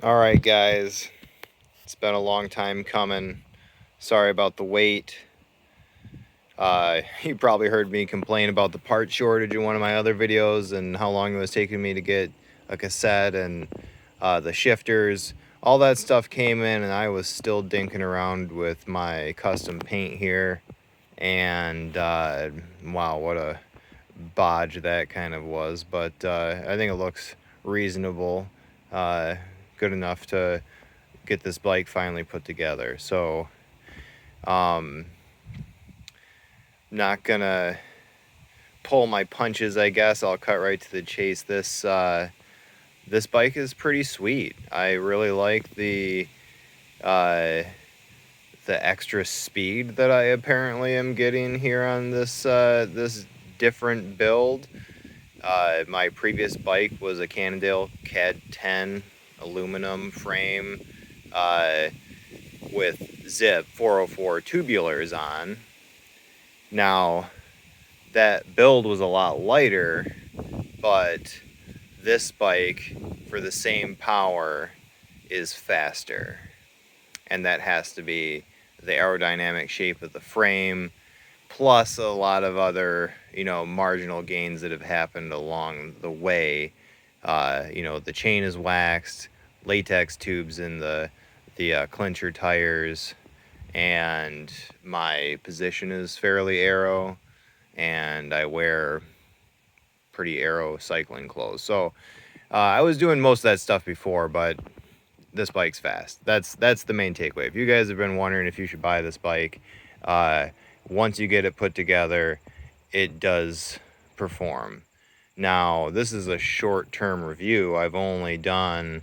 All right, guys, it's been a long time coming. Sorry about the wait. You probably heard me complain about the part shortage in one of my other videos and how long it was taking me to get a cassette and the shifters. All that stuff came in, and I was still dinking around with my custom paint here. And wow, what a bodge that kind of was. But I think it looks reasonable, good enough to get this bike finally put together. So not gonna pull my punches, I guess. I'll cut right to the chase. This bike is pretty sweet. I really like uh, the extra speed that I apparently am getting here on this different build. My previous bike was a Cannondale CAD 10 aluminum frame with Zip 404 tubulars on. Now, that build was a lot lighter, but this bike, for the same power, is faster. And that has to be the aerodynamic shape of the frame, plus a lot of other, marginal gains that have happened along the way. The chain is waxed, latex tubes in the clincher tires, and my position is fairly aero, and I wear pretty aero cycling clothes. So I was doing most of that stuff before, but this bike's fast. That's the main takeaway. If you guys have been wondering if you should buy this bike, once you get it put together, it does perform. Now, this is a short-term review. I've only done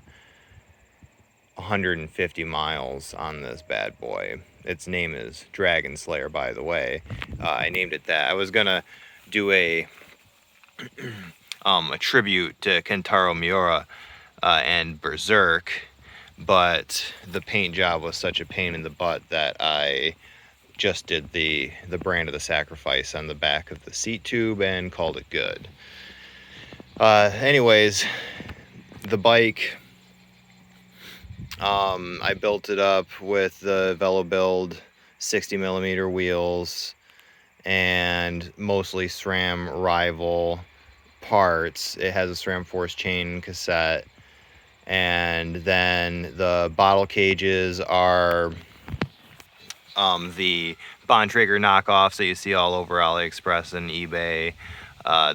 150 miles on this bad boy. Its name is Dragon Slayer, by the way. I named it that. I was gonna do a tribute to Kentaro Miura and Berserk, but the paint job was such a pain in the butt that I just did the brand of the sacrifice on the back of the seat tube and called it good. Anyways, the bike, I built it up with the VeloBuild 60mm wheels and mostly SRAM rival parts. It has a SRAM Force chain cassette, and then the bottle cages are the Bontrager knockoffs that you see all over AliExpress and eBay.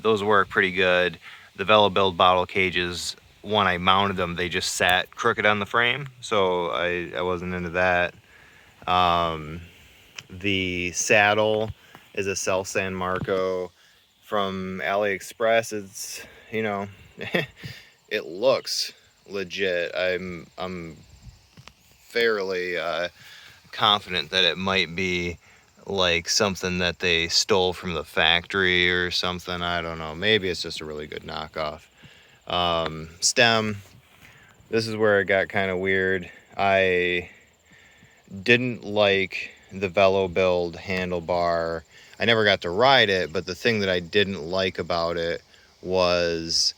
Those work pretty good. The VeloBuild bottle cages, when I mounted them, they just sat crooked on the frame, so I wasn't into that. The saddle is a Cell San Marco from AliExpress. It's, it looks legit. I'm fairly confident that it might be like something that they stole from the factory or something. I don't know. Maybe it's just a really good knockoff. Stem. This is where it got kind of weird. I didn't like the VeloBuild handlebar. I never got to ride it, but the thing that I didn't like about it was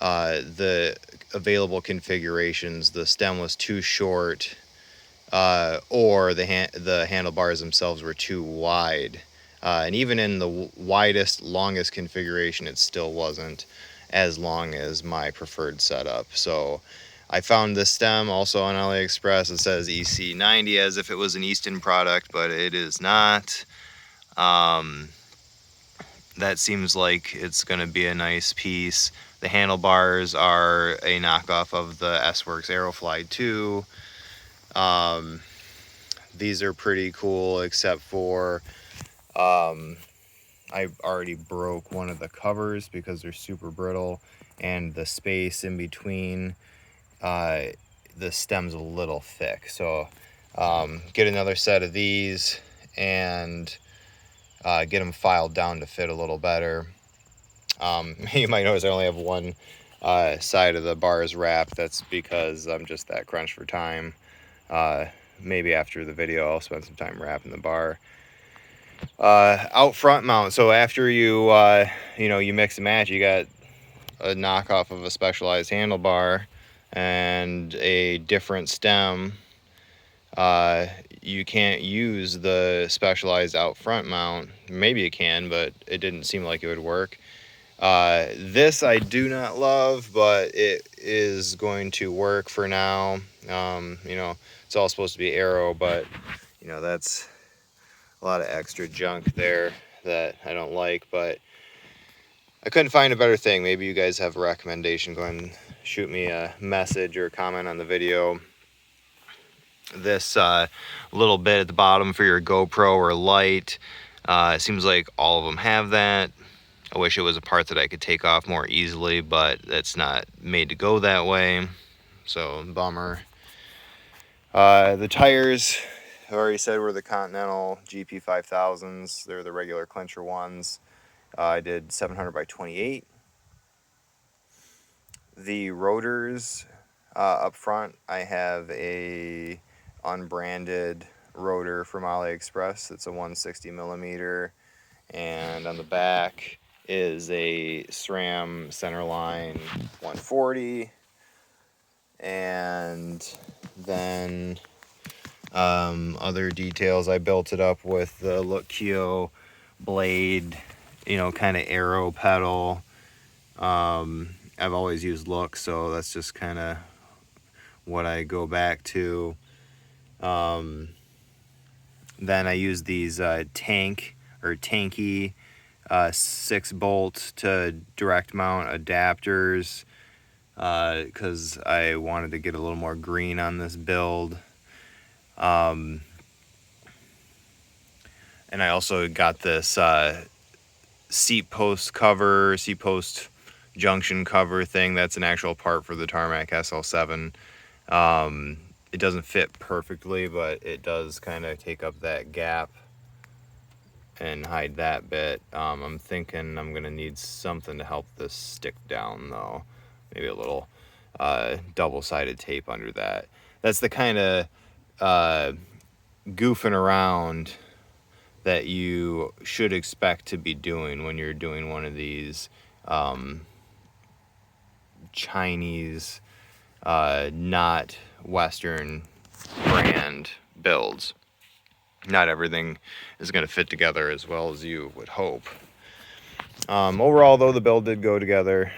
the available configurations. The stem was too short, or the handlebars themselves were too wide. And even in the widest, longest configuration, it still wasn't as long as my preferred setup. So I found this stem also on AliExpress. It says EC90 as if it was an Easton product, but it is not. That seems like it's going to be a nice piece. The handlebars are a knockoff of the S-Works Aerofly 2. These are pretty cool, except for I already broke one of the covers because they're super brittle, and the space in between the stem's a little thick. So get another set of these and get them filed down to fit a little better. You might notice I only have one side of the bars wrapped. That's because I'm just that crunched for time. Maybe after the video I'll spend some time wrapping the bar. Out front mount. So after you mix and match, you got a knockoff of a Specialized handlebar and a different stem, you can't use the specialized out front mount. Maybe it can, but it didn't seem like it would work. This I do not love, but it is going to work for now. You know, it's all supposed to be aero, but you know, that's a lot of extra junk there that I don't like, but I couldn't find a better thing. Maybe you guys have a recommendation. Go ahead and shoot me a message or a comment on the video. This little bit at the bottom for your GoPro or light, it seems like all of them have that. I wish it was a part that I could take off more easily, but it's not made to go that way, so bummer. The tires, I already said, were the Continental GP 5000s. They're the regular clincher ones. I did 700 by 28. The rotors up front, I have a unbranded rotor from AliExpress. It's a 160 millimeter, and on the back is a SRAM Centerline 140. And then other details, I built it up with the Look-Kyo blade, you know, kind of arrow pedal. I've always used Look, so that's just kind of what I go back to. Then I use these tanky 6-bolt to direct mount adapters, because I wanted to get a little more green on this build. And I also got this seat post junction cover thing. That's an actual part for the Tarmac SL7. It doesn't fit perfectly, but it does kind of take up that gap and hide that bit. I'm thinking I'm gonna need something to help this stick down though. Maybe a little double-sided tape under that. That's the kind of goofing around that you should expect to be doing when you're doing one of these Chinese, not Western brand builds. Not everything is going to fit together as well as you would hope. Overall, though, the build did go together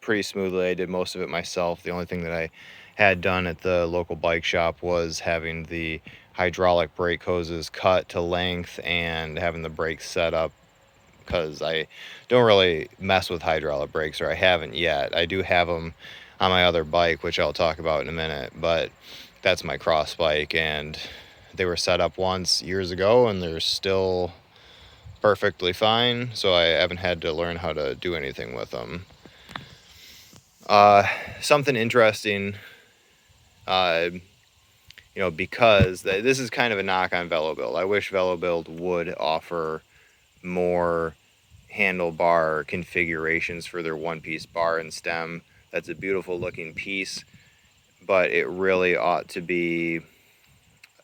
pretty smoothly. I did most of it myself. The only thing that I had done at the local bike shop was having the hydraulic brake hoses cut to length and having the brakes set up, because I don't really mess with hydraulic brakes, or I haven't yet. I do have them on my other bike, which I'll talk about in a minute, but that's my cross bike, and they were set up once years ago and they're still perfectly fine, so I haven't had to learn how to do anything with them. Something interesting, you know, because this is kind of a knock on VeloBuild. I wish VeloBuild would offer more handlebar configurations for their one-piece bar and stem. That's a beautiful looking piece, but it really ought to be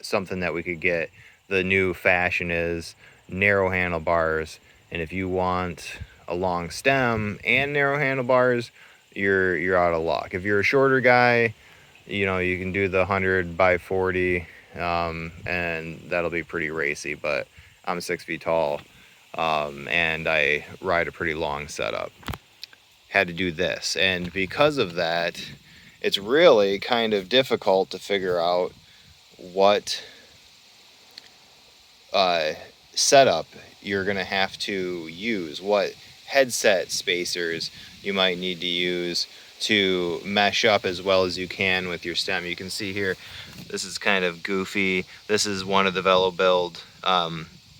something that we could get. The new fashion is narrow handlebars, and if you want a long stem and narrow handlebars, you're out of luck. If you're a shorter guy, you know, you can do the 100 by 40, and that'll be pretty racy, but I'm 6 feet tall, and I ride a pretty long setup. Had to do this, and because of that, it's really kind of difficult to figure out what setup you're gonna have to use, what headset spacers you might need to use to mesh up as well as you can with your stem. You can see here, this is kind of goofy. This is one of the VeloBuild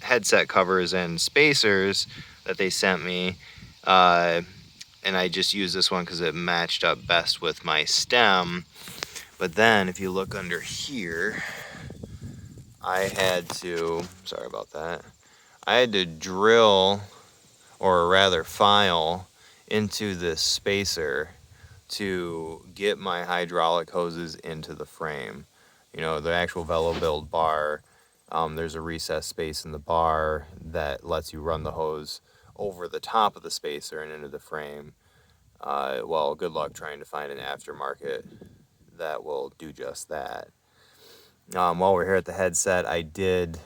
headset covers and spacers that they sent me, and I just used this one because it matched up best with my stem. But then if you look under here, I had to, sorry about that, I had to drill, or rather file, into this spacer to get my hydraulic hoses into the frame. You know, the actual VeloBuild bar, there's a recessed space in the bar that lets you run the hose over the top of the spacer and into the frame. Well, good luck trying to find an aftermarket that will do just that. While we're here at the headset, I did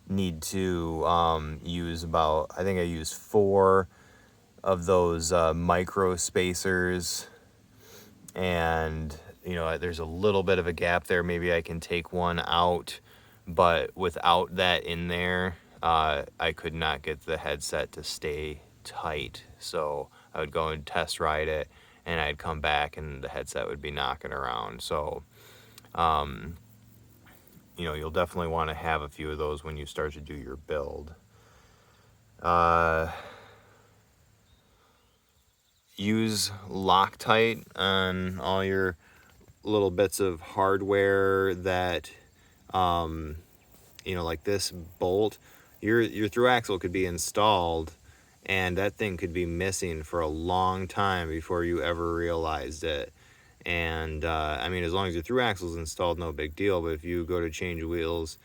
need to use about, I think I used 4 of those micro spacers, and there's a little bit of a gap there. Maybe I can take one out, but without that in there, I could not get the headset to stay tight. So I would go and test ride it, and I'd come back and the headset would be knocking around. So you'll definitely want to have a few of those when you start to do your build. Use Loctite on all your little bits of hardware that, like this bolt. Your through axle could be installed, and that thing could be missing for a long time before you ever realized it. And I mean, as long as your through axle is installed, no big deal. But if you go to change wheels,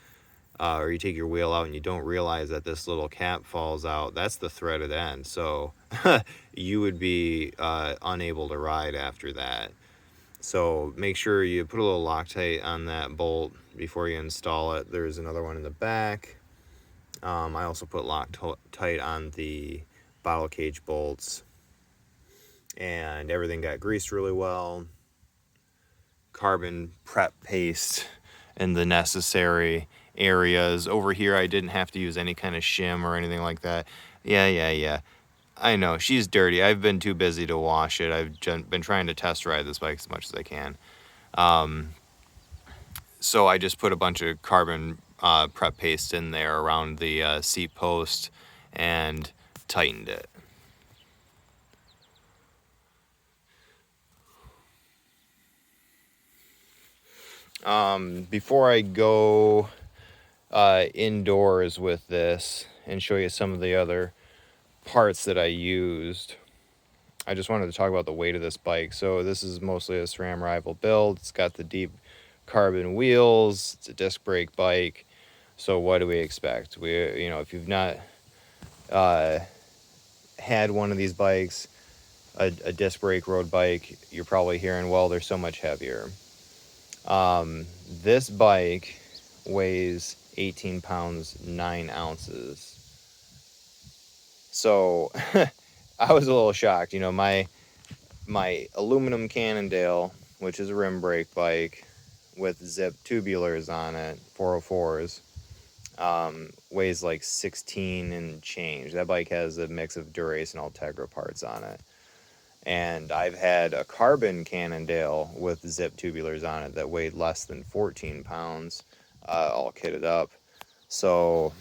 or you take your wheel out and you don't realize that this little cap falls out, that's the threaded end. So you would be unable to ride after that. So make sure you put a little Loctite on that bolt before you install it. There's another one in the back. I also put Loctite on the bottle cage bolts, and everything got greased really well. Carbon prep paste in the necessary areas. Over here, I didn't have to use any kind of shim or anything like that. Yeah. I know, she's dirty. I've been too busy to wash it. I've been trying to test ride this bike as much as I can. So I just put a bunch of carbon prep paste in there around the seat post and tightened it. Before I go indoors with this and show you some of the other parts that I used, I just wanted to talk about the weight of this bike. So this is mostly a SRAM Rival build. It's got the deep carbon wheels. It's a disc brake bike. So what do we expect? If you've not had one of these bikes, a disc brake road bike, you're probably hearing, well, they're so much heavier. This bike weighs 18 pounds 9 ounces. So I was a little shocked. My aluminum Cannondale, which is a rim brake bike with zip tubulars on it, 404s, weighs like 16 and change. That bike has a mix of Dura-Ace and Ultegra parts on it. And I've had a carbon Cannondale with zip tubulars on it that weighed less than 14 pounds, all kitted up. So,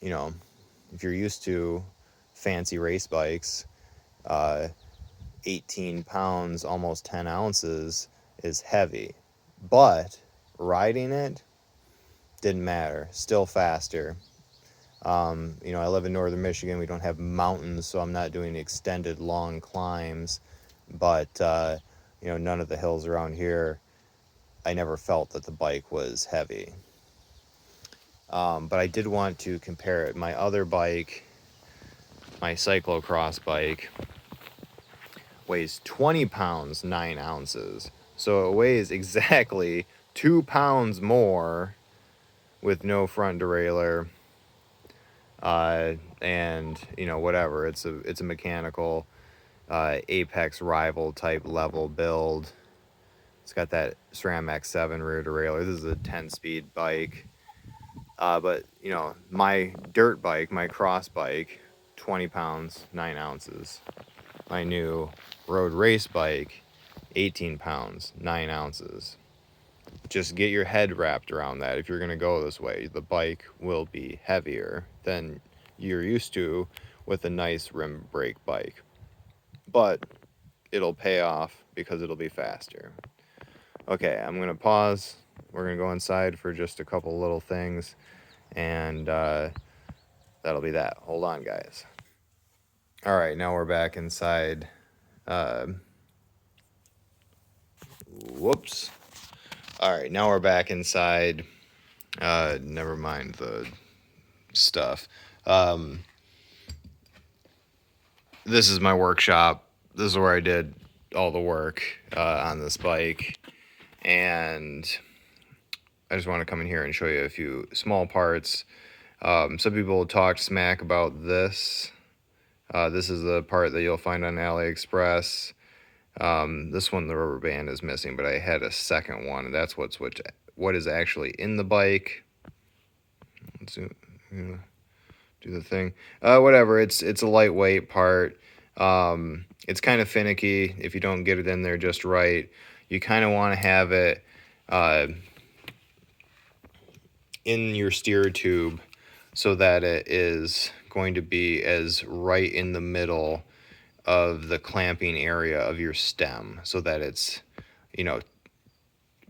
if you're used to fancy race bikes, 18 pounds, almost 10 ounces is heavy. But riding it didn't matter. Still faster. I live in northern Michigan. We don't have mountains, so I'm not doing extended long climbs. But, none of the hills around here, I never felt that the bike was heavy. But I did want to compare it. My other bike, my cyclocross bike, weighs 20 pounds 9 ounces. So it weighs exactly 2 pounds more with no front derailleur. And whatever, it's a mechanical Apex Rival type level build. It's got that SRAM X7 rear derailleur. This is a 10-speed bike. But my dirt bike, my cross bike, 20 pounds 9 ounces. My new road race bike, 18 pounds 9 ounces. Just get your head wrapped around that. If you're going to go this way, the bike will be heavier than you're used to with a nice rim brake bike. But it'll pay off because it'll be faster. Okay, I'm going to pause. We're going to go inside for just a couple little things. And that'll be that. Hold on, guys. All right, now we're back inside. Whoops. All right, now we're back inside. Never mind the stuff. This is my workshop. This is where I did all the work on this bike, and I just want to come in here and show you a few small parts. Some people talk smack about this. This is the part that you'll find on AliExpress. This one, the rubber band is missing, but I had a second one, and that's what is actually in the bike. Let's do the thing. Whatever. It's a lightweight part. It's kind of finicky if you don't get it in there just right. You kind of want to have it in your steer tube so that it is going to be as right in the middle of the clamping area of your stem, so that it's, you know,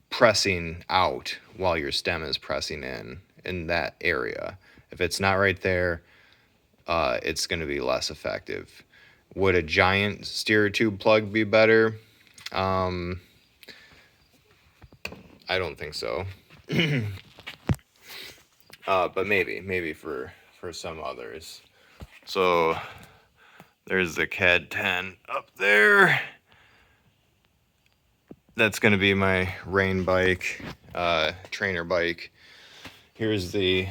pressing out while your stem is pressing in that area. If it's not right there, it's going to be less effective. Would a giant steer tube plug be better? I don't think so. But maybe for some others. So there's the CAD 10 up there. That's going to be my rain bike, trainer bike. Here's the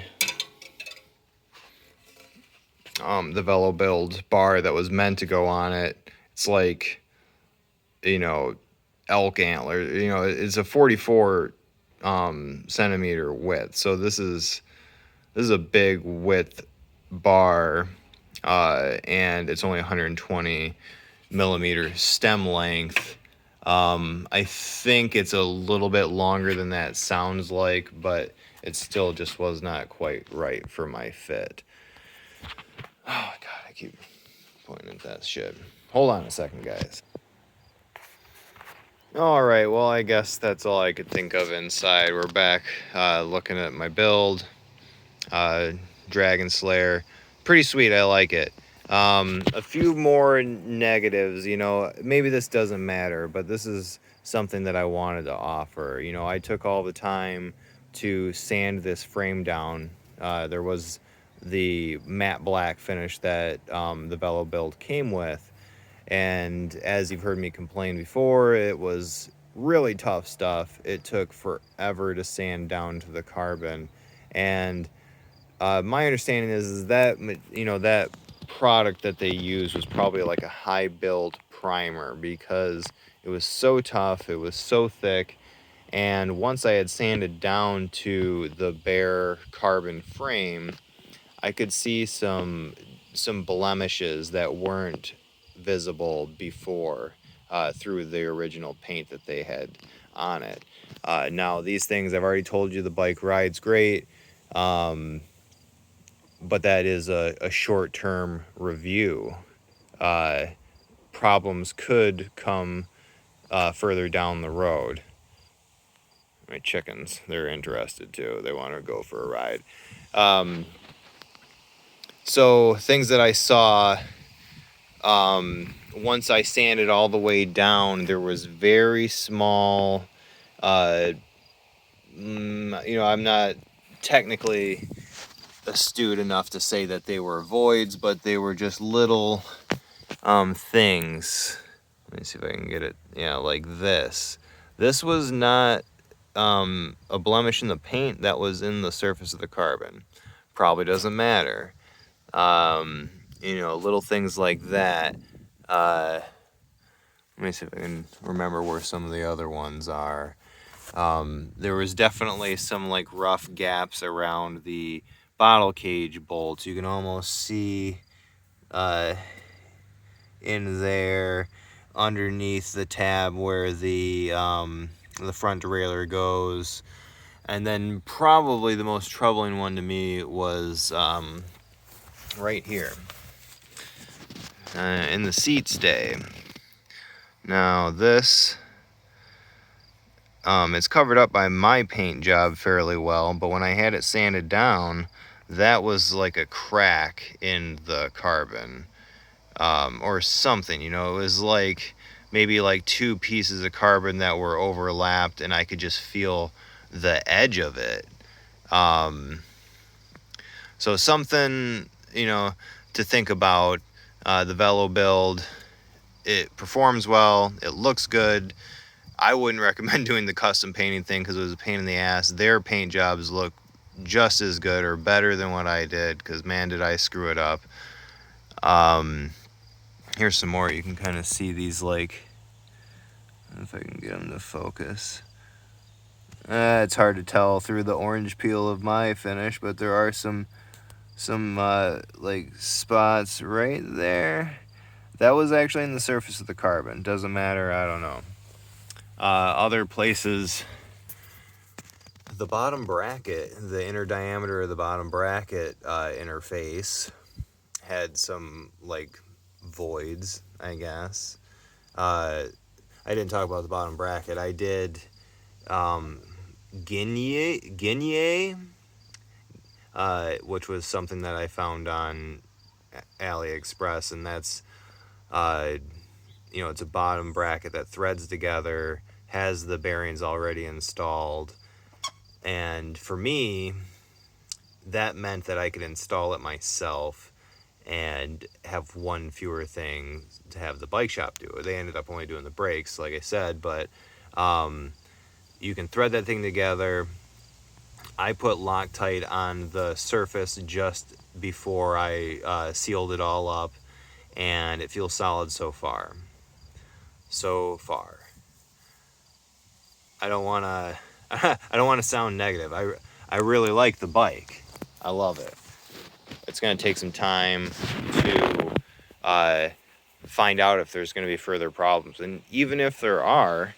VeloBuild bar that was meant to go on it. It's like, you know, elk antler. You know, it's a 44 centimeter width. So this is a big width bar, and it's only 120 millimeter stem length. I think it's a little bit longer than that sounds like, but it still just was not quite right for my fit. Oh God, I keep pointing at that shit. Hold on a second, guys. All right, well, I guess that's all I could think of inside. We're back looking at my build. Dragon Slayer, pretty sweet. I like it. A few more negatives, you know, maybe this doesn't matter, but this is something that I wanted to offer. You know, I took all the time to sand this frame down. There was the matte black finish that the VeloBuild came with, and as you've heard me complain before, it was really tough stuff. It took forever to sand down to the carbon, and my understanding is that, you know, that product that they used was probably like a high build primer, because it was so tough, it was so thick, and once I had sanded down to the bare carbon frame, I could see some blemishes that weren't visible before through the original paint that they had on it. Now these things, I've already told you the bike rides great, but that is a short-term review. Problems could come further down the road. My chickens, they're interested too. They want to go for a ride. So things that I saw, once I sanded all the way down, there was very small, you know, I'm not technically astute enough to say that they were voids, but they were just little things. Let me see if I can get it. Yeah, like this. This was not a blemish in the paint, that was in the surface of the carbon. Probably doesn't matter. You know, little things like that. Let me see if I can remember where some of the other ones are. There was definitely some like rough gaps around the bottle cage bolts. You can almost see in there underneath the tab where the front derailleur goes. And then probably the most troubling one to me was right here in the seat stay. Now this, it's covered up by my paint job fairly well, but when I had it sanded down, that was like a crack in the carbon, or something, you know. It was like maybe like two pieces of carbon that were overlapped, and I could just feel the edge of it. So something, you know, to think about. The VeloBuild, it performs well, it looks good. I wouldn't recommend doing the custom painting thing because it was a pain in the ass. Their paint jobs look just as good or better than what I did, because man, did I screw it up. Here's some more. You can kind of see these, like, if I can get them to focus. It's hard to tell through the orange peel of my finish, but there are some like spots right there. That was actually in the surface of the carbon. Doesn't matter, I don't know. Other places, the bottom bracket, the inner diameter of the bottom bracket interface had some like voids, I guess. I didn't talk about the bottom bracket. I did Guinea, which was something that I found on AliExpress, and that's it's a bottom bracket that threads together, has the bearings already installed, and for me, that meant that I could install it myself and have one fewer thing to have the bike shop do. They ended up only doing the brakes, like I said, but you can thread that thing together. I put Loctite on the surface just before I sealed it all up, and it feels solid so far. I don't want to I don't want to sound negative. I really like the bike. I love it. It's going to take some time to find out if there's going to be further problems. And even if there are,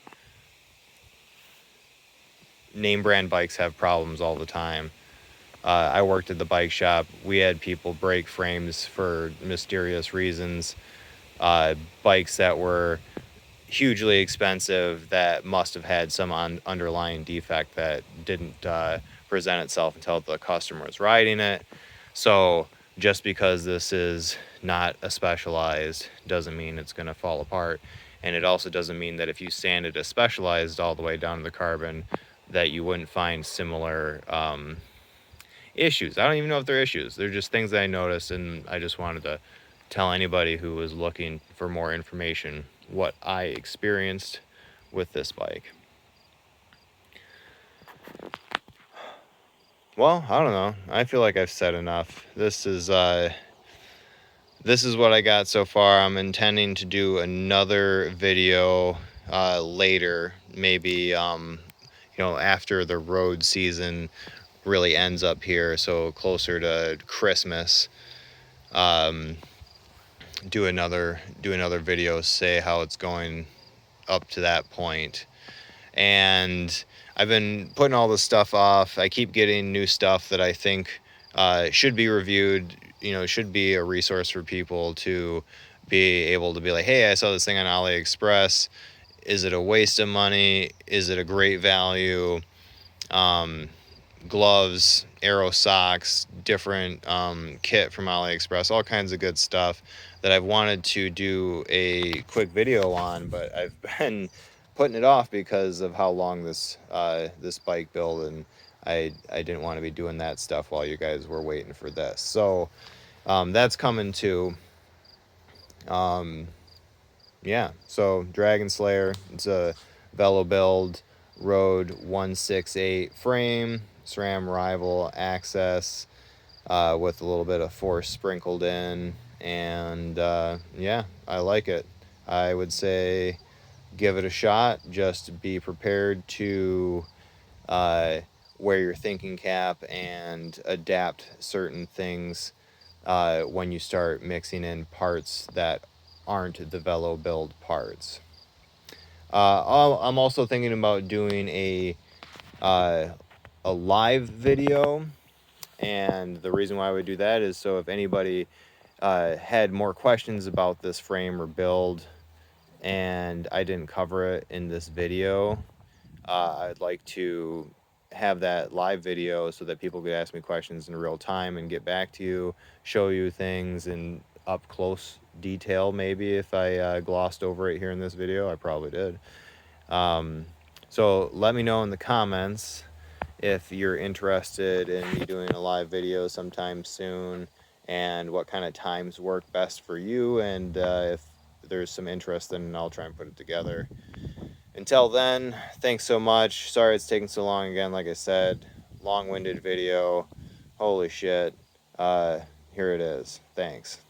name brand bikes have problems all the time. I worked at the bike shop. We had people break frames for mysterious reasons. Bikes that were hugely expensive that must have had some underlying defect that didn't present itself until the customer was riding it. So just because this is not a Specialized doesn't mean it's going to fall apart. And it also doesn't mean that if you sanded a Specialized all the way down to the carbon that you wouldn't find similar issues. I don't even know if they're issues. They're just things that I noticed, and I just wanted to tell anybody who was looking for more information what I experienced with this bike. Well, I don't know. I feel like I've said enough. This is what I got so far. I'm intending to do another video later, maybe after the road season really ends up here, so closer to Christmas. Do another video, say how it's going up to that point. And I've been putting all this stuff off. I keep getting new stuff that I think should be reviewed, should be a resource for people to be able to be like, hey, I saw this thing on AliExpress. Is it a waste of money? Is it a great value? Gloves, Aero socks, different kit from AliExpress, all kinds of good stuff that I've wanted to do a quick video on, but I've been putting it off because of how long this bike build, and I didn't want to be doing that stuff while you guys were waiting for this. So that's coming too. Yeah, so Dragon Slayer, it's a VeloBuild Road 168 frame, SRAM Rival access with a little bit of force sprinkled in, and yeah, I like it. I would say give it a shot. Just be prepared to wear your thinking cap and adapt certain things when you start mixing in parts that aren't the VeloBuild parts. I'm also thinking about doing a live video, and the reason why I would do that is so if anybody had more questions about this frame or build and I didn't cover it in this video, I'd like to have that live video so that people could ask me questions in real time and get back to you, show you things in up close detail. Maybe if I glossed over it here in this video, I probably did. So let me know in the comments if you're interested in me doing a live video sometime soon, and what kind of times work best for you, and if there's some interest in, I'll try and put it together. Until then, thanks so much. Sorry it's taking so long again. Like I said, long-winded video. Holy shit. Here it is. Thanks.